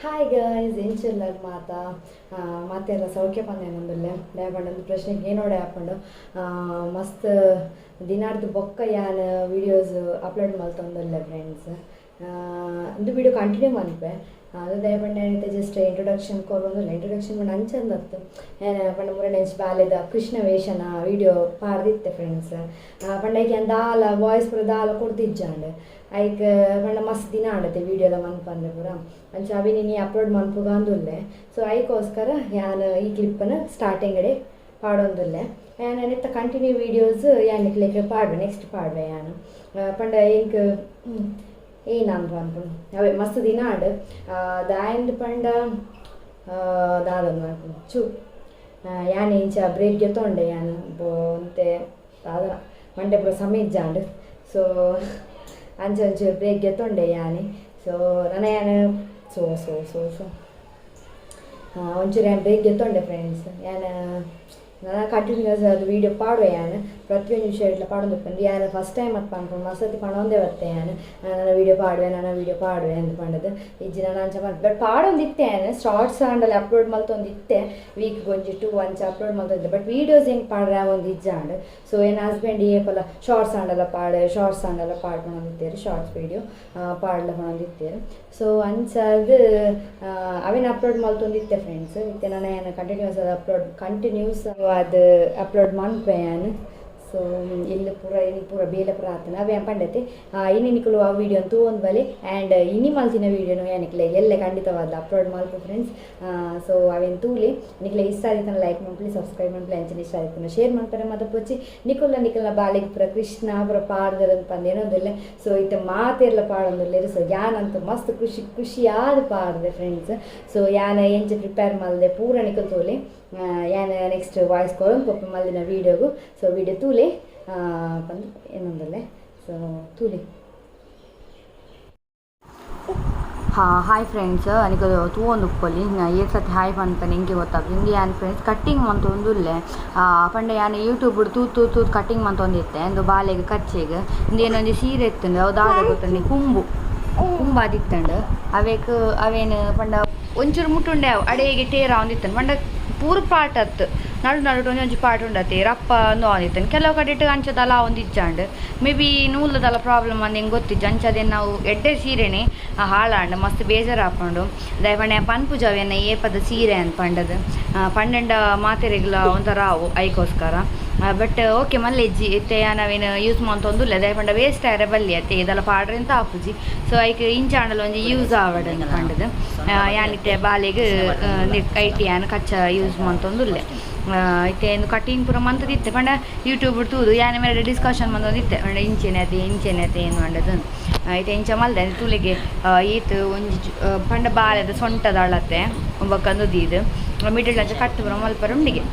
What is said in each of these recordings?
Hi guys ಎಂಚಿಲ್ಲ ಮಾತೆಲ್ಲ ಸೌಖ್ಯ ಪಂದೇನೊಂದುಲ್ಲೆ ದಯಪಂಡು ಪ್ರಶ್ನೆಗೆ ಏನೋಡೆ ಹಾಕೊಂಡು ಮಸ್ತ್ ದಿನಾರ್ದು ಬೊಕ್ಕ ಯಾನ್ ವೀಡಿಯೋಸ್ ಅಪ್ಲೋಡ್ ಮಲ್ತೊಂದುಲ್ಲೆ ಫ್ರೆಂಡ್ಸ್ ಇದು ವಿಡಿಯೋ ಕಂಟಿನ್ಯೂ ಮನ್ಪೆ ಅದು ದಯಪಂಡ ಏನೈತೆ ಜಸ್ಟ್ ಇಂಟ್ರೊಡಕ್ಷನ್ ಕೊರೊಂದಿಲ್ಲ ಇಂಟ್ರೊಡಕ್ಷನ್ ಮಾಡಿ ಅಂಚಂದತ್ತು ಪಂಡ ಮುರಡೆಂಚ್ ಬಾಲ್ಯದ ಕೃಷ್ಣ ವೇಷನ ವಿಡಿಯೋ ಪಾಡ್ದಿತ್ತೆ ಫ್ರೆಂಡ್ಸ್ ಪಂಡಕ್ಕೆ ದಾಲ ವಾಯ್ಸ್ ಪೂರ ದಾಲ ಕೊಡ್ತಿಜ್ಜಾಂಡ್ ಐಕ್ ಪಂಡ ಮಸ್ತ್ ದಿನ ಆಡತ್ತೆ ವಿಡಿಯೋದ ಮನ್ಪಂದ್ರೆ ಪೂರ ಅಂಚ ಅವಿನಿ ಅಪ್ಲೋಡ್ ಮನ್ಪುಗ ಅಂದುಲ್ಲೆ ಸೊ ಐಕೋಸ್ಕರ ಯಾನ್ ಈ ಕ್ಲಿಪ್ಪನ್ನು ಸ್ಟಾರ್ಟಿಂಗಡೆ ಪಾಡೊಂದುಲ್ಲೆ ಯಾನ್ ನೆತ್ತ ಕಂಟಿನ್ಯೂ ವೀಡಿಯೋಸ್ ಯಾನ್ ಲೆಕ್ಕ ಪಾಡ್ವೆ ನೆಕ್ಸ್ಟ್ ಪಾಡ್ವೆ ಯಾನು ಪಂಡ ಇಂಕ್ ಏನಂದ್ರು ಅನ್ಕೊಂಡು ಅವೇ ಮಸ್ತ್ ದಿನ ಆಡು ದಾಯಂದ್ ಪಂಡ ದಾದೊಂದು ಅನ್ಕೊಂಡು ಚೂ ಯಾನ್ ಇಂಚ ಬ್ರೇಕ್ ಗೆತ್ತೊಂಡೆ ಯಾನು ಅಂತೆ ದಾದ ಮಂಡೆ ಪೂರ ಸಮಯ ಜಾಂಡ್ ಸೊ ಅಂಚೊಂಚೂರು ಬ್ರೇಕ್ ಗೆತ್ತೊಂಡೆ ಯಾನಿ ಸೊ ನನ್ನ ಯಾನು ಸೊ ಸೊ ಸೊ ಸೊ ಒಂಚೂರು ಯಾನು ಬ್ರೇಕ್ ಗೆತ್ತೊಂಡೆ ಫ್ರೆಂಡ್ಸ್ ಯಾನು ನಾನು ಕಂಟಿನ್ಯೂಸ್ ಅದು ವೀಡಿಯೋ ಪಾಡುವೆ ಯಾನು ಪ್ರತಿಯೊಂದು ವಿಷಯ ಇಟ್ಲ ಪಾಡೋದು ಯಾನು ಫಸ್ಟ್ ಟೈಮ್ ಅದು ಪಂಡ್ಕೊಂಡು ಮಸತಿ ಪಣೊಂದೇ ಬರ್ತೆ ಯಾನು ನನ್ನ ವೀಡಿಯೋ ಪಾಡುವೆ ಅಂತ ಪಂಡದು ಇಜ್ಜಿ ನಾನು ಅಂಚ ಬಟ್ ಪಾಡೊಂದಿತ್ತೆ ಯಾನು ಶಾರ್ಟ್ಸ್ ಆಂಡಲ್ಲಿ ಅಪ್ಲೋಡ್ ಮಲ್ತೊಂದಿತ್ತೆ ವೀಕ್ ಗೊಂಜಿ 2 ಅಂಚ ಅಪ್ಲೋಡ್ ಮಲ್ತೊಂದಿದ್ದೆ ಬಟ್ ವೀಡಿಯೋಸ್ ಹೆಂಗೆ ಪಾಡ್ರೆ ಒಂದು ಇಜ್ಜಾಂಡ್ ಸೊ ಏನು ಹಸ್ಬೆಂಡ್ ಏಪಲ್ಲ ಶಾರ್ಟ್ಸ್ ಆಂಡಲ್ಲ ಪಾಡ್ಕೊಂಡಿದ್ದೇವೆ ಶಾರ್ಟ್ಸ್ ವೀಡಿಯೋ ಪಾಡ್ಲ ಸೊ ಅಂಚದು ಅವೇನು ಅಪ್ಲೋಡ್ ಮಲ್ತೊಂದಿತ್ತೆ ಫ್ರೆಂಡ್ಸ್ ಇತ್ತೆ ನಾನು ಏನು ಕಂಟಿನ್ಯೂಸ್ ಅದು ಅಪ್ಲೋಡ್ ಮನ್ಪೆ ಯಾನು ಸೊ ಇಲ್ಲಿ ಪೂರ ಬೇಲೆ ಪೂರ ಆತನ ಅವೇ ಪಂಡತೆ ಇನ್ನಿನಿಕಲು ಆ ವೀಡಿಯೋ ತೂ ಒಂದು ಬಲೆ ಆ್ಯಂಡ್ ಇನಿ ಮಲ್ತಿನ ವೀಡಿಯೋನು ಏನಕ್ಕೆ ಎಲ್ಲೇ ಖಂಡಿತವಾದ ಅಪ್ಲೋಡ್ ಮಲ್ಪು ಫ್ರೆಂಡ್ಸ್ ಸೊ ಅವೇನು ತೂಲಿ ನಿಕ್ಲೆ ಇಷ್ಟ ಆಯ್ತಾನ ಲೈಕ್ ಮಾಡ್ಲಿ ಸಬ್ಸ್ಕ್ರೈಬ್ ಮಾಡ್ಲಿ ಅಂಚನೆ ಇಷ್ಟ ಆಯ್ತಾನ ಶೇರ್ ಮಾಡ್ತಾರೆ ಮತ್ತೆ ಪೊಚ್ಚಿ ನಿಕಲ್ನ ಬಾಲಿಗೆ ಪೂರ ಕೃಷ್ಣ ಪೂರ ಪಾಡ್ದರಂತ ಪಂದೇನೊಂದಿಲ್ಲ ಸೊ ಇತ್ತ ಮಾತೆಲ್ಲ ಪಾಡೊಂದಿಲ್ಲ ಸೊ ಯಾನಂತೂ ಮಸ್ತ್ ಖುಷಿಯಾದ ಪಾಡ್ದೆ ಫ್ರೆಂಡ್ಸ್ ಸೊ ಯಾನ ಎಂಚ ಪ್ರಿಪೇರ್ ಮಲ್ದೆ ಪೂರ ನಿಕಲ್ ತೋಲಿ ಯಾನ ನೆಕ್ಸ್ಟ್ ವಾಯ್ಸ್ ಕೊರೊಂದು ಪಪ್ಪ ಮಲ್ಲಿನ ವೀಡಿಯೋಗು ಸೊ ವೀಡಿಯೋ ತೂಲಿ ಬಂದು ಏನೊಂದಲ್ಲೇ ಸೊ ತೂಲಿ ಹಾಯ್ ಫ್ರೆಂಡ್ಸ್ ನನಗೆ ತೂ ಒಂದು ಉಪ್ಪಲ್ಲಿ ಏಳು ಸತಿ ಹಾಯ್ ಪನ್ಪನೆ ಹಿಂಗೆ ಗೊತ್ತಾಗ್ತದೆ ಹಿಂಗೆ ಯಾನ್ ಫ್ರೆಂಡ್ಸ್ ಕಟ್ಟಿಂಗ್ ಮಂತೊಂದುಲ್ಲೆ ಪಂಡೆ ಯಾನು ಯೂಟ್ಯೂಬ್ ತೂತ್ ಕಟ್ಟಿಂಗ್ ಮಂತೊಂದಿತ್ತೆ ಒಂದು ಬಾಲೆಗೆ ಕಚ್ಚೆಗೆ ಇಂದೇನೊಂದು ಸೀರೆ ಎತ್ತಂಡು ಅವು ದಾದ ಗೊತ್ತಂಡು ಕುಂಬಾದಿತ್ತಂಡು ಅವೇನು ಪಂಡ ಒಂಚೂರು ಮುಟ್ಟುಂಡೆ ಅವು ಅಡೆಗೆ ಟೇರ ಒಂದಿತ್ತಂಡು ಪಂಡ ಪೂರ ಪಾಟ್ ಅತ್ತು ನಡು ಒಂಜಿ ಪಾಟ್ ಉಂಡತ್ತೆ ರಪ್ಪ ಒಂದು ಒಂದಿತ್ತಂಡು ಕೆಲವು ಕಡೆ ಇಟ್ಟು ಅಂಚದಲ್ಲ ಒಂದು ಇಜ್ಜಾಂಡು ಮೇ ಬಿ ನೂಲದಲ್ಲ ಪ್ರಾಬ್ಲಮ್ ಅಂದು ಹೆಂಗೆ ಗೊತ್ತಿಜ್ಜು ಅಂಚದೇನು ನಾವು ಎಡ್ಡೆ ಸೀರೆನೇ ಹಾಳಾಂಡು ಮಸ್ತ್ ಬೇಜಾರು ಹಾಕೊಂಡು ದಯಪಂಡೆ ಪನ್ಪುಜವೇನ ಏಪದ ಸೀರೆ ಅಂತ ಪಂಡದು ಪಂಡೆಂಡ ಮಾತೆರೆಗ್ಲ ಒಂಥರ ಅವು ಐಕೋಸ್ಕರ ಬಟ್ ಓಕೆ ಮಲ್ಲೆ ಇಜ್ಜಿ ಇತ್ತೆ ನಾವೇನು ಯೂಸ್ ಮಂತೊಂದುಲ್ಲ ದಯಪಂಡ ವೇಸ್ಟ್ ಆಯ್ರೆ ಬಲ್ಲಿ ಅತ್ತೆ ಇದೆಲ್ಲ ಪಾಡ್ರೆ ಅಂತ ಹಾಪುಜಿ ಸೊ ಐಕ್ ಇಂಚಾಂಡಲ್ ಒಂಜಿ ಯೂಸ್ ಆವಡನ್ನು ಪಂಡದು ಯಾನಿತ್ತೆ ಬಾಲೆಗೆ ಐಟಿ ಯಾನು ಕಚ್ಚ ಯೂಸ್ ಮಂತೊಂದುಲ್ಲೆ ಇತ್ತೆ ಒಂದು ಕಟಿಂಗ್ ಪೂರ ಮಂತದಿತ್ತೆ ಪಂಡ ಯೂಟ್ಯೂಬ್ ತೂದು ಯಾನ ಮೇಲೆ ಡಿಸ್ಕಷನ್ ಮಂದೊಂದಿತ್ತೆ ಪಂಡ ಇಂಚೆನತೆ ಏನು ಮಂಡದು ಐತೆ ಇಂಚ ಮಲ್ದೆ ತುಳಿಗೆ ಈತು ಒಂಜಿ ಪಂಡ ಬಾಲೆದ ಸೊಂಟದ ಅಳತೆ ಒಂಬಕ್ಕಂದು ದೀದು ಮಿಡಲ್ ಅಂಚ ಕಟ್ಟು ಪೂರ ಮಲ್ಪರ ಉಂಡಿಗೆ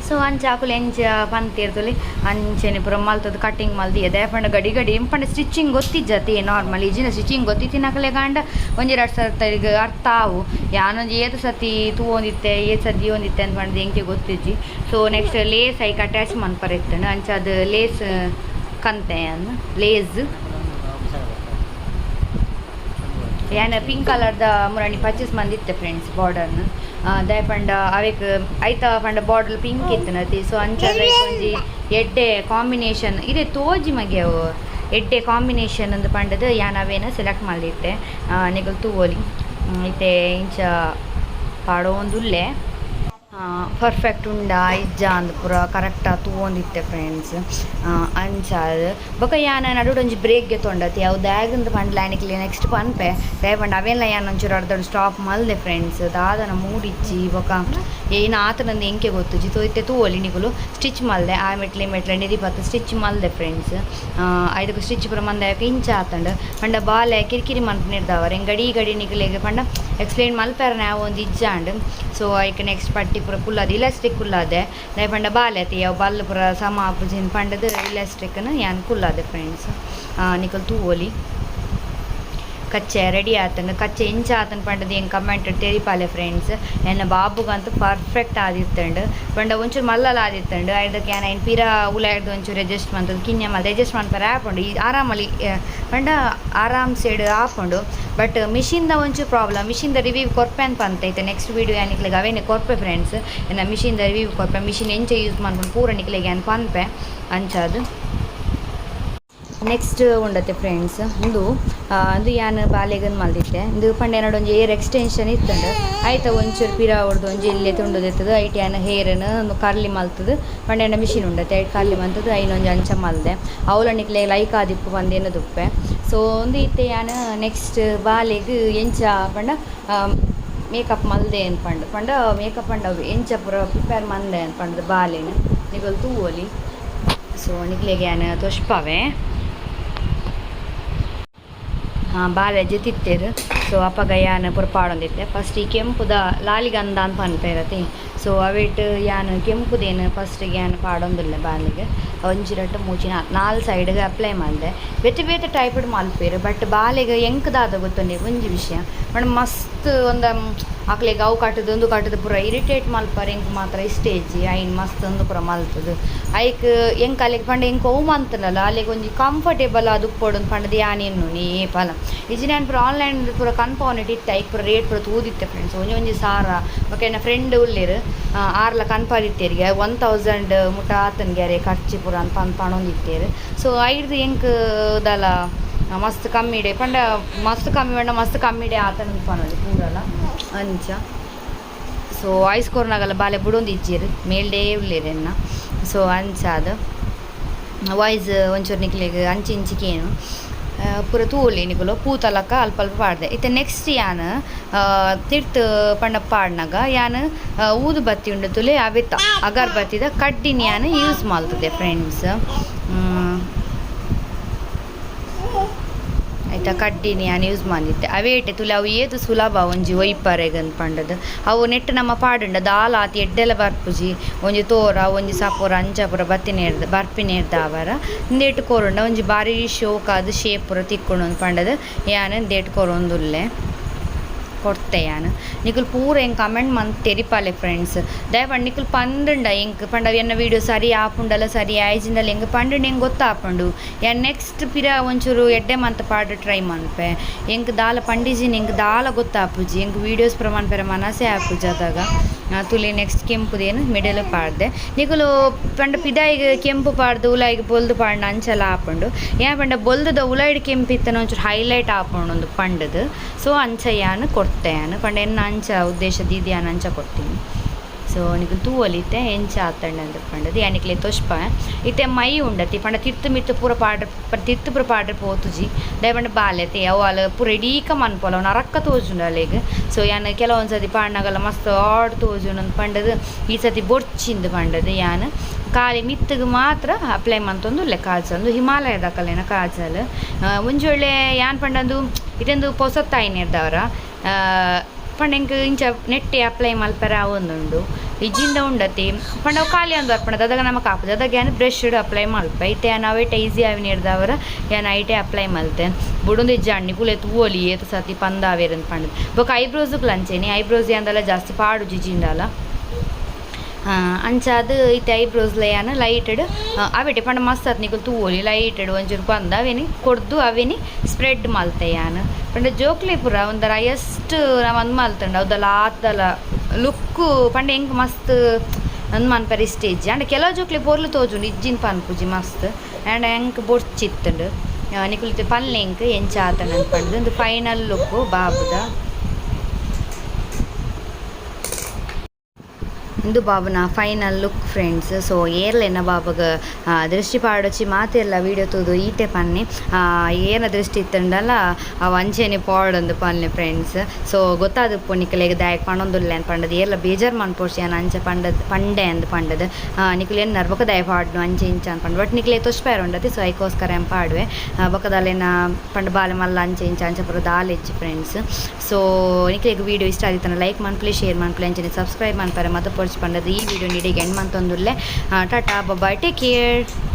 ಸೊ ಅಂಚ ಆಕುಲು ಎಂಚ ಪಂತಿರ್ತಲಿ ಅಂಚೆನೆ ಪೂರ ಮಲ್ತದ್ದು ಕಟ್ಟಿಂಗ್ ಮಲ್ದಿಯ ದಯಪಂಡ ಗಡಿ ಪಂಡ ಸ್ಟಿಚಿಂಗ್ ಗೊತ್ತಿಜ್ಜತಿ ನಾರ್ಮಲ್ ಈಜಿನ ಸ್ಟಿಚಿಂಗ್ ಗೊತ್ತಿತ್ತಿನಕಲೆ ಗಂಡ ಒಂಜಿ 2 ಸರ್ತಿಗೆ ಅರ್ಥ ಆವು ಯಾನೊಂದು ಏತು ಸತಿ ತೂವೊಂದಿತ್ತೆ ಏತು ಸತಿ ಒಂದಿತ್ತೆ ಅಂತ ಪಂಡದು ಎಂಕೆ ಗೊತ್ತಿಜ್ಜಿ ಸೊ ನೆಕ್ಸ್ಟ್ ಲೇಸ್ ಐಕ್ ಅಟ್ಯಾಚ್ ಮನ್ಪರ ಇತ್ತಂಡು ಅಂಚ ಅದು ಲೇಸ್ ಕಂತೆ ಅನ್ನು ಲೇಸ್ ಯಾನ ಪಿಂಕ್ ಕಲರ್ದ ಮುರಾಣಿ ಪರ್ಚೇಸ್ ಮಂದಿತ್ತೆ ಫ್ರೆಂಡ್ಸ್ ಬಾರ್ಡರ್ನ ದಯಪಂಡ ಅವೇಕ್ ಐತ ಪಂಡ ಬಾರ್ಡರ್ ಪಿಂಕ್ ಇತ್ತನತಿ ಸೊ ಅಂಚದ ಒಂಜಿ ಎಡ್ಡೆ ಕಾಂಬಿನೇಷನ್ ಇದೆ ತೋಜಿ ಮಗೆ ಅವು ಎಡ್ಡೆ ಕಾಂಬಿನೇಷನ್ ಅಂದು ಪಂಡದು ಯಾನ್ ಅವೇನ ಸೆಲೆಕ್ಟ್ ಮಾಡಿತ್ತೆ ನಿಗಲ್ ತೂವೋಲಿ ಐತೆ ಇಂಚ ಪಾಡೋ ಒಂದುಲ್ಲೆ ಪರ್ಫೆಕ್ಟ್ ಉಂಡ ಇಜ್ಜ ಅಂದ್ ಪೂರ ಕರೆಕ್ಟಾಗಿ ತೂವೊಂದಿತ್ತೆ ಫ್ರೆಂಡ್ಸ್ ಅಂಚಾದ್ ಬೊಕ ಯಾನ ನಡುಡೊಂಜಿ ಬ್ರೇಕ್ಗೆ ತೊಂಡತಿ ಅವು ದ್ಯಾಗಂದು ಪಂಡ್ಲ ಆನಿಕ್ಲಿ ನೆಕ್ಸ್ಟ್ ಪನ್ಪೆ ದಯಪಂಡ ಅವೆಲ್ಲ ಯಾನ್ ಒಂಚೂರು ಅರ್ಧೊಂದು ಸ್ಟಾಪ್ ಮಲ್ದೆ ಫ್ರೆಂಡ್ಸ್ ದಾದನ ಮೂಡಿಚ್ಚಿ ಬೊಕ ಏನು ಆತನಂದು ಎಂಕೆ ಗೊತ್ತುಜಿ ತೋಯ್ತೆ ತೂವೊಲಿ ನಿಕುಲು ಸ್ಟಿಚ್ ಮಲ್ದೆ ಆ ಮೆಟ್ಲೆ ನಿರಿಪತ್ತು ಸ್ಟಿಚ್ ಮಲ್ದೆ ಫ್ರೆಂಡ್ಸ್ ಐದಕ್ಕೆ ಸ್ಟಿಚ್ ಪೂರ ಮಂದಕ್ಕೆ ಇಂಚ ಆತಂಡು ಪಂಡ ಬಾಲೆ ಕಿರಿಕಿರಿ ಮನ್ಪನಿರ್ದವರು ಹೆಂಗೆ ಗಡಿ ನಿಕುಲೆಗೆ ಪಂಡ ಎಕ್ಸ್ಪ್ಲೇನ್ ಮಲ್ಪರ ನಾವು ಒಂದು ಇಜ್ಜಾಂಡು ಸೊ ಐಕ್ ನೆಕ್ಸ್ಟ್ ಪಟ್ಟಿ ಪೂರ ಕುಲ್ಲದು ಇಲಾಸ್ಟಿಕ್ ಕುಲ್ಲದೆ ದಯಪಂಡ ಬಾಲೆತಿ ಅವು ಬಲ್ಲು ಪೂರ ಸಮ ಆಪುಜಿನ ಪಂಡದು ಇಲಾಸ್ಟಿಕ್ನ ಯಾನ್ ಕುಲ್ಲದೆ ಫ್ರೆಂಡ್ಸ್ ನಿಕಲ್ ತೂವೋಲಿ ಕಚ್ಚೆ ರೆಡಿ ಆತನು ಕಚ್ಚೆ ಇಂಚ ಆತನ ಪಂಡದು ಏನು ಕಮೆಂಟ್ ತೆರಿಪಾಲೆ ಫ್ರೆಂಡ್ಸ್ ಎನ್ನ ಬಾಬುಗಂತೂ ಪರ್ಫೆಕ್ಟ್ ಆದಿತ್ತಂಡು ಪಂಡ ಒಂಚೂರು ಮಲ್ಲಲ ಆದಿತ್ತಂಡು ಅದಕ್ಕೆ ಏನು ಪಿರ ಉಲಾಯ್ದು ಒಂಚೂರು ಅಡ್ಜಸ್ಟ್ ಮಾಡ್ತದೆ ಕಿನ್ನೆ ಮಲ್ಲ ಅಡ್ಜಸ್ಟ್ ಮಾಡ್ತಾರೆ ಆಪುಂಡು ಈ ಆರಾಮಲ್ಲಿ ಪಂಡ ಆರಾಮ್ ಸೈಡ್ ಆಪುಂಡು ಬಟ್ ಮಿಷಿನ್ದ ಒಂಚೂರು ಪ್ರಾಬ್ಲಮ್ ಮಿಷಿನ್ದ ರಿವ್ಯೂ ಕೊರ್ಪೆ ಅಂತ ಪಂತೈತೆ ನೆಕ್ಸ್ಟ್ ವೀಡಿಯೋ ಏನಿಕ್ಲಿಗೆ ಅವೇನೆ ಕೊರ್ಪೆ ಫ್ರೆಂಡ್ಸ್ ಎನ್ನ ಮಿಷಿನ್ದ ರಿವ್ಯೂ ಕೊರ್ಪೆ ಮಿಷಿನ್ ಎಂಚ ಯೂಸ್ ಮಾಡ್ಕೊಂಡು ಪೂರ ನಿಕ್ಲಿಗೆ ಏನು ಪನ್ಪೆ ಅಂಚದು ನೆಕ್ಸ್ಟ್ ಉಂಡತ್ತೆ ಫ್ರೆಂಡ್ಸ್ ಇದು ಯಾನು ಬಾಲೆಗನ್ ಮಲ್ದಿತ್ತೆ ಇದು ಪಂಡೆ ಒಂಜಿ ಏರ್ ಎಕ್ಸ್ಟೆನ್ಷನ್ ಇತ್ತಂಡು ಆಯ್ತಾ ಒಂಚೂರು ಪಿರ ಹೊಡ್ದು ಒಂಜಿ ಇಲ್ಲೇ ತುಂಡುದಿತ್ತದು ಐಟ್ ಯಾನ ಹೇರನ್ನು ಒಂದು ಕರ್ಲಿ ಮಲ್ತದು ಪಂಡೆ ಮಿಷಿನ್ ಉಂಡತ್ತೆ ಐಟ್ ಕರ್ಲಿ ಮಲ್ತದು ಐನೊಂಜಿ ಅಂಚ ಮಲ್ದೆ ಅವಲನಿಕ್ಲೆ ಲೈಕ್ ಆದಿಪ್ಪು ಬಂದೇನು ದುಪ್ಪೆ ಸೊ ಒಂದು ಇತ್ತೆ ಯಾನು ನೆಕ್ಸ್ಟ್ ಬಾಲೆಗ್ ಎಂಚ ಪಂಡ ಮೇಕಪ್ ಮಲ್ದೆ ಅನ್ಪಂಡು ಪಂಡ ಮೇಕಪ್ ಪಂಡ ಎಂಚ ಪೂರ ಪ್ರಿಪೇರ್ ಮಂದೆ ಅನ್ಪಂಡು ಬಾಲೆನ ನಿಗಲ್ ತೂವಲಿ ಸೊ ನಿಕ್ಲೆಗೆ ಯಾನು ತೊಷ್ಪವೆ ಬಾಲೆ ಜೊತಿತ್ತೇರು ಸೊ ಅಪ್ಪಗ ಯಾನು ಪೂರ ಪಾಡೊಂದಿತ್ತೆ ಫಸ್ಟ್ ಈ ಕೆಂಪುದ ಲಾಲಿಗಂಧ ಅಂತ ಪನ್ಪೇರತಿ ಸೊ ಅವಿಟ್ಟು ಯಾನು ಕೆಂಪುದೇನು ಫಸ್ಟಿಗೆ ಯಾನು ಪಾಡೊಂದಿಲ್ಲ ಬಾಲಿಗೆ ಒಂಜಿರಟ್ಟು ಮೂಚಿನ ನಾಲ್ ಸೈಡ್ಗೆ ಅಪ್ಲೈ ಮಾಡಿದೆ ಬೇತೆ ಬೇತೆ ಟೈಪ್ಡ್ ಮಲ್ಪೇರು ಬಟ್ ಬಾಲೆಗೆ ಎಂಕದಾದ ಗೊತ್ತೊಂದು ಒಂಜಿ ವಿಷಯ ಬಟ್ ಮಸ್ತ್ ಒಂದು ಆಕ್ಲೆಗೆ ಅವು ಕಟ್ಟದು ಪೂರ ಇರಿಟೇಟ್ ಮಲ್ಪಾರ ಎಂಕ್ ಮಾತ್ರ ಸ್ಟೇಜ್ ಐನ್ ಮಸ್ತ್ ಒಂದು ಪೂರ ಮಲ್ತದು ಐಕ್ ಎಂಕ್ ಅಲ್ಲಿಗೆ ಪಂಡ ಎಂಕ್ ಅವು ಮಂತನಲ್ಲ ಅಲ್ಲಿಗೆ ಒಂಜಿ ಕಂಫರ್ಟೇಬಲ್ ಅದು ಕೊಡೋದು ಪಂಡದು ಯಾನೇನು ನೀ ಫಲ ಇಜಿ ನಾನು ಪೂರ ಆನ್ಲೈನ್ ಪೂರ ಕನ್ಫರ್ಮ್ ಇಟ್ಟು ಐಕ್ ಪೂರ ರೇಟ್ ಪೂರ ತೂದಿತ್ತೆ ಫ್ರೆಂಡ್ಸ್ ಒಂಜಿ ಸಾರ ಓಕೆ ನನ್ನ ಫ್ರೆಂಡ್ ಉಳ್ಳೇರು ಆರ್ಲ ಕನ್ಪಾದಿತ್ತೇರಿಗೆ 1000 ಮುಟ ಆತನ್ಗೆ ಖರ್ಚು ಪೂರ ಅಂತ ಪಣೊಂದಿತ್ತೇರು ಸೊ ಐದು ಎಂಕ್ ದಲ ಮಸ್ತ್ ಕಮ್ಮಿಡೆ ಪಂಡ ಮಸ್ತ್ ಕಮ್ಮಿ ಪಂಡ ಮಸ್ತ್ ಕಮ್ಮಿಡೆ ಆತನ ಪನೋದು ಪೂರಲ್ಲ ಅಂಚ ಸೊ ವಾಯ್ಸ್ ಕೋರ್ನಾಗಲ್ಲ ಬಾಲೆ ಬುಡೊಂದು ಇಜ್ಜಿರು ಮೇಲ್ಡೇ ಉಳ್ಳೇರೆನ್ನ ಸೊ ಅಂಚಾದ ವಾಯ್ಸ್ ಒಂಚೂರು ನಿಕ್ಲಿಗೆ ಅಂಚಿ ಇಂಚಿಕೇನು ಪೂರ ತೂಲಿ ನಿಕುಲು ಪೂತಲಕ್ಕ ಅಲ್ಪ ಅಲ್ಪ ಪಾಡ್ದೆ ಇತ್ತೆ ನೆಕ್ಸ್ಟ್ ಯಾನು ತಿರ್ತ್ ಪಂಡ ಪಾಡ್ನಾಗ ಯಾನು ಊದು ಬತ್ತಿ ಉಂಡು ತುಲೆ ಅವೆತ್ತ ಅಗರ್ಬತ್ತಿದ ಕಡ್ಡಿನ ಯಾನು ಯೂಸ್ ಮಾಡ್ತದೆ ಫ್ರೆಂಡ್ಸ್ ಆಯ್ತಾ ಕಡ್ಡಿನ ಯಾನು ಯೂಸ್ ಮಾಡಿದ್ದೆ ಅವೇಟೆ ತುಲೆ ಅವು ಏದು ಸುಲಭ ಒಂಜಿ ಒಯ್ಪರೆಗಂತ ಪಂಡದು ಅವು ನೆಟ್ಟು ನಮ್ಮ ಪಾಡುಂಡ ದಾಲ ಆತಿ ಎಡ್ಡೆಲ್ಲ ಬರ್ಪುಜಿ ಒಂಜಿ ತೋರ ಒಂಜಿ ಸಪೋರ ಅಂಚಪುರ ಬತ್ತಿನೇರ್ದ ಬರ್ಪಿನೇರ್ದ ಅವರ ಇಂದೇಟು ಕೋರುಂಡ ಒಂಜಿ ಬಾರಿ ಶೋಕ ಅದು ಶೇಪ್ ಪೂರ ತಿಕ್ಕೊಂಡು ಪಂಡದು ಯಾನು ಇಂದೇಟು ಕೊರೊಂದುಲ್ಲೆ ಕೊಡ್ತೆ ಯಾನು ನಿಕುಲು ಪೂರ ಹೆಂಗೆ ಕಮೆಂಟ್ ಮಂತ್ ತೆರಿಪಾಲೆ ಫ್ರೆಂಡ್ಸ್ ದಯಪಂಡು ನಿಕುಲು ಪಂದುಂಡ ಹೆಂಗೆ ಪಂಡ ಎನ್ನ ವೀಡಿಯೋ ಸರಿ ಆಪುಂಡಲ್ಲ ಸರಿ ಆಯ್ಜಿಂದಲ್ಲ ಹೆಂಗೆ ಪಂಡುಂಡು ಹೆಂಗೆ ಗೊತ್ತಾಪುಂಡು ಯಾನ್ ನೆಕ್ಸ್ಟ್ ಪಿರ ಒಂಚೂರು ಎಡ್ಡೆ ಮಂತ್ ಪಾಡು ಟ್ರೈ ಮನ್ಪೆ ಹೆಂಗೆ ದಾಲ ಪಂಡಿಜಿನ ಹೆಂಗೆ ದಾಲ ಗೊತ್ತಾಪುಜಿ ಹೆಂಗೆ ವೀಡಿಯೋಸ್ ಪ್ರಮಾಣ ಪೆರ ಮನಸೆ ಆಪುಜಿ ಅದಾಗ ತುಲಿ ನೆಕ್ಸ್ಟ್ ಕೆಂಪುದೇನು ಮಿಡಲ್ ಪಾಡ್ದೆ ನಿಕುಲು ಪಂಡ ಪಿದಾಯಿಗೆ ಕೆಂಪು ಪಾಡ್ದು ಉಲಾಯಿಗೆ ಬೊಲ್ದು ಪಾಡ್ನ ಅಂಚೆಲ್ಲ ಆಪುಂಡು ಯಾನ್ ಪಂಡ ಬೊಲ್ದುದ ಉಲಾಯಿಡ್ ಕೆಂಪು ಇತ್ತನ ಒಂಚೂರು ಹೈಲೈಟ್ ಆಪುಂಡು ಒಂದು ಪಂಡದು ಸೊ ಅಂಚ ಯಾನು ಕೊಡ್ತೆ ಯಾನು ಪಂಡ ಎನ್ನ ಅಂಚ ಉದ್ದೇಶ ದೀದಿ ಯಾನು ಅಂಚ ಕೊಡ್ತೀನಿ ಸೊ ನಿಕುಲು ತೂವಲಿತ್ತೆ ಎಂಚ ಆತಂಡ ಅಂತ ಪಂಡದು ಯಾನಿಕ್ಲೆ ತೊಷ್ಪ ಇತ್ತೆ ಮೈ ಉಂಡತಿ ಪಂಡ ತಿರ್ತು ಮಿತ್ತು ಪೂರ ಪಾಡ್ರೆ ತಿರ್ತು ಪೂರ ಪಾಡ್ರೆ ಪೋತುಜಿ ದಯಪಂಡ ಬಾಲೆತೆ ಅವು ಅಲ್ಲ ಪೂರ ಇಡೀಕ ಮನ್ಪೋಲ ಅವ್ನು ಅರಕ್ಕ ತೋಜುಂಡು ಅಲ್ಲಿಗೆ ಸೊ ಯಾನು ಕೆಲವೊಂದು ಸತಿ ಪಾಡ್ನಾಗಲ್ಲ ಮಸ್ತ್ ಆಡ್ ತೋಜುಂಡು ಅಂತ ಪಂಡದು ಈ ಸತಿ ಬೊಡ್ಚಿಂದು ಪಂಡದು ಯಾನು ಖಾಲಿ ಮಿತ್ತಿಗೆ ಮಾತ್ರ ಅಪ್ಲೈ ಮಂತೊಂದು ಇಲ್ಲ ಕಾಜಲ್ ಹಿಮಾಲಯದ ಕಲೆನ ಕಾಜಲ್ ಮುಂಜೊಳ್ಳೆ ಯಾನ್ ಪಂಡದು ಇದೊಂದು ಪೊಸತ್ತಾಯಿನಿರ್ದವರ ಪಂಡ ಎಂಕ್ ಇಂಚ ನೆಟ್ಟೆ ಅಪ್ಲೈ ಮಲ್ಪರ ಒಂದುಂಡು ಇಜ್ಜಿಂದ ಉಂಡತಿ ಪಂಡ ಖಾಲಿ ಒಂದು ಅರ್ಪಣದ ಅದಾಗ ನಮಗೆ ಹಾಕುದು ಅದಾಗ ಏನು ಬ್ರಷ್ ಅಪ್ಲೈ ಮಲ್ಪ ಐತೆ ನಾವೇಟ ಈಸಿ ಆಗಿ ನೀಡ್ದವರ ಏನು ಐಟೆ ಅಪ್ಲೈ ಮಲ್ತೆ ಬುಡೊಂದು ಇಜ್ಜ ಅಣ್ಣಿ ಕುಲೆ ತೂವಲಿ ಏತು ಸತಿ ಪಂದಾವೇರಂತ ಪಂಡದು ಬೊಕ್ಕ ಐಬ್ರೋಸ್ಗೆ ಲಂಚೇನಿ ಐಬ್ರೋಸ್ ಅಂದಲ್ಲ ಜಾಸ್ತಿ ಪಾಡು ಜಿಜಿಂದಲ್ಲ ಅಂಚಾದ ಇತ್ತೆ ಐಬ್ರೋಸ್ಲೆ ಯಾನು ಲೈಟೆಡ್ ಅವೆಟೆ ಪಂಡ ಮಸ್ತ್ ಆತ್ ನಿಕುಲು ತೂವೊಲಿ ಲೈಟೆಡ್ ಒಂಚೂರು ಪಂದ ಅವೇನಿ ಕೊಡ್ದು ಅವೇನಿ ಸ್ಪ್ರೆಡ್ ಮಲ್ತೆ ಯಾನು ಪಂಡ ಜೋಕ್ಲೆ ಪೂರ ಒಂದರ ಎಷ್ಟು ನಾವು ಅಂದ್ ಮಲ್ತಂಡ ಅವದಲ್ಲ ಆತಲ್ಲ ಲುಕ್ಕು ಪಂಡ ಹೆಂಗೆ ಮಸ್ತ್ ಅಂದ್ ಮನ್ಪರಿ ಸ್ಟೇಜ್ ಅಂಡ್ ಕೆಲವು ಜೋಕ್ಲೆ ಪೊರ್ಲು ತೋಜುಂಡು ಇಜ್ಜಿನ ಪನ್ಪುಜಿ ಮಸ್ತ್ ಆ್ಯಂಡ್ ಹೆಂಗೆ ಬೊಡ್ಚಿತ್ತಂಡು ನಿಕುಲಿತೆ ಪಲ್ಲೆ ಹೆಂಗೆ ಎಂಚ ಆತನ ಅನ್ಪಂಡು ಒಂದು ಫೈನಲ್ ಲುಕ್ಕು ಬಾಬುದ ಇಂದು ಬಾಬುನ ಫೈನಲ್ ಲುಕ್ ಫ್ರೆಂಡ್ಸ್ ಸೊ ಏರ್ಲೆನ ಬಾಬಗ ದೃಷ್ಟಿ ಪಾಡೊಚ್ಚಿ ಮಾತೆಲ್ಲ ವೀಡಿಯೋ ತೂದು ಈಟೆ ಪನ್ನೆ ಏನ ದೃಷ್ಟಿ ಇತ್ತಂಡಲ್ಲ ಅಂಚೆನೆ ಪಾಡೊಂದು ಪನ್ನೆ ಫ್ರೆಂಡ್ಸ್ ಸೊ ಗೊತ್ತಾದ ನಿಕಲೆಗೆ ದಾಯಕ್ ಪಣೊಂದುಲ್ಲೆ ಅಂತ ಪಂಡದು ಏರ್ಲ ಬೇಜಾರು ಮನ್ಪೋಡ್ಸಿ ನಾನು ಅಂಚೆ ಪಂಡೆ ಅಂದು ಪಂಡದು ನಿಕಲು ಏನು ನರ್ಬಕ ದಾಯ ಪಾಡ್ನು ಅಂಚೆ ಇಂಚ ಅನ್ಪಂಡು ಬಟ್ ನಿಕಲೆ ತೊಷ್ಪಾರ ಉಂಡತಿ ಸೊ ಐಕೋಸ್ಕರ ಏನು ಪಾಡುವೆ ಬೊಕ್ಕದಲ್ಲೇನ ಪಂಡ ಬಾಲೆ ಮಲ್ಲ ಅಂಚೆ ಇಂಚ ಅಂಚೆ ಪುರ ದಾಲೆಚ್ಚಿ ಫ್ರೆಂಡ್ಸ್ ಸೊ ನಿಕಲೆಗೆ ವೀಡಿಯೋ ಇಷ್ಟ ಆದಿತ್ತನ ಲೈಕ್ ಮನ್ಪ್ಲೆ ಶೇರ್ ಮನ್ಪ್ಲೆ ಅಂಚೆ ಸಬ್ಸ್ಕ್ರೈಬ್ ಮನ್ಪರೆ ಮತ್ತೆ ಪಂಡದು ಈ ವಿಡಿಯೋ ನೀಡಿಗೆ ಎಂಡ್ ಮಂತೊಂದುಲ್ಲೆ ಟಾಟಾ ಬಾಯ್ ಟೇಕ್ ಕೇರ್.